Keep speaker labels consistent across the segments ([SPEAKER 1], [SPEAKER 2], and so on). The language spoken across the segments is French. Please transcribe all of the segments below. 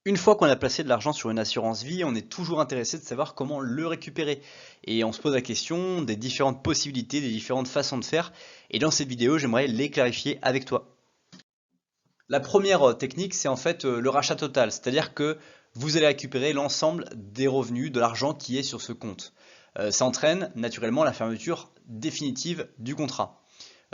[SPEAKER 1] Une fois qu'on a placé de l'argent sur une assurance vie, on est toujours intéressé de savoir comment le récupérer. Et on se pose la question des différentes possibilités, des différentes façons de faire. Et dans cette vidéo, j'aimerais les clarifier avec toi. La première technique, c'est en fait le rachat total. C'est-à-dire que vous allez récupérer l'ensemble des revenus, de l'argent qui est sur ce compte. Ça entraîne naturellement la fermeture définitive du contrat.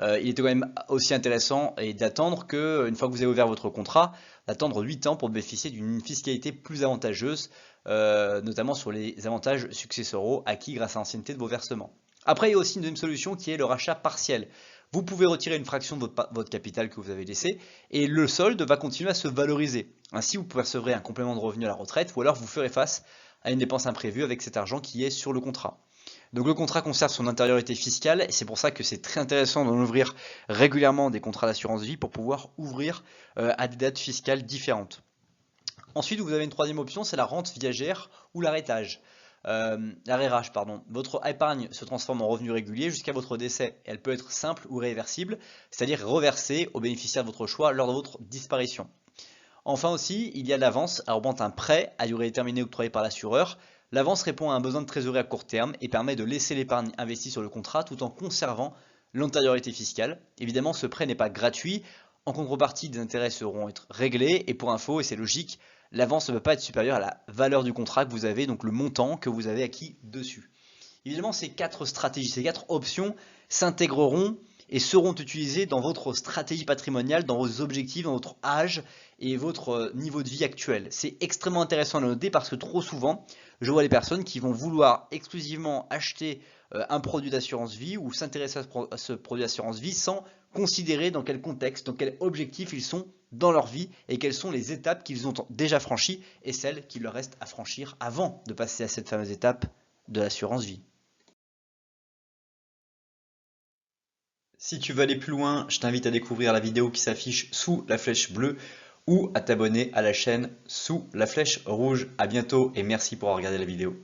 [SPEAKER 1] Il était quand même aussi intéressant d'attendre que, une fois que vous avez ouvert votre contrat, d'attendre 8 ans pour bénéficier d'une fiscalité plus avantageuse, notamment sur les avantages successoraux acquis grâce à l'ancienneté de vos versements. Après, il y a aussi une deuxième solution qui est le rachat partiel. Vous pouvez retirer une fraction de votre capital que vous avez laissé et le solde va continuer à se valoriser. Ainsi, vous percevrez un complément de revenu à la retraite ou alors vous ferez face à une dépense imprévue avec cet argent qui est sur le contrat. Donc le contrat conserve son intériorité fiscale et c'est pour ça que c'est très intéressant d'en ouvrir régulièrement des contrats d'assurance vie pour pouvoir ouvrir à des dates fiscales différentes. Ensuite, vous avez une troisième option, c'est la rente viagère ou l'arrêtage. L'arrérage, pardon. Votre épargne se transforme en revenu régulier jusqu'à votre décès. Elle peut être simple ou réversible, c'est-à-dire reversée aux bénéficiaires de votre choix lors de votre disparition. Enfin aussi, il y a l'avance. Alors bon, un prêt à durée déterminée octroyé par l'assureur. L'avance répond à un besoin de trésorerie à court terme et permet de laisser l'épargne investie sur le contrat tout en conservant l'antériorité fiscale. Évidemment, ce prêt n'est pas gratuit. En contrepartie, des intérêts seront être réglés. Et pour info, et c'est logique, l'avance ne peut pas être supérieure à la valeur du contrat que vous avez, donc le montant que vous avez acquis dessus. Évidemment, ces quatre stratégies, ces quatre options s'intégreront et seront utilisées dans votre stratégie patrimoniale, dans vos objectifs, dans votre âge et votre niveau de vie actuel. C'est extrêmement intéressant à noter parce que trop souvent, je vois des personnes qui vont vouloir exclusivement acheter un produit d'assurance vie ou s'intéresser à ce produit d'assurance vie sans considérer dans quel contexte, dans quel objectif ils sont dans leur vie et quelles sont les étapes qu'ils ont déjà franchies et celles qu'il leur reste à franchir avant de passer à cette fameuse étape de l'assurance vie. Si tu veux aller plus loin, je t'invite à découvrir la vidéo qui s'affiche sous la flèche bleue ou à t'abonner à la chaîne sous la flèche rouge. À bientôt et merci pour avoir regardé la vidéo.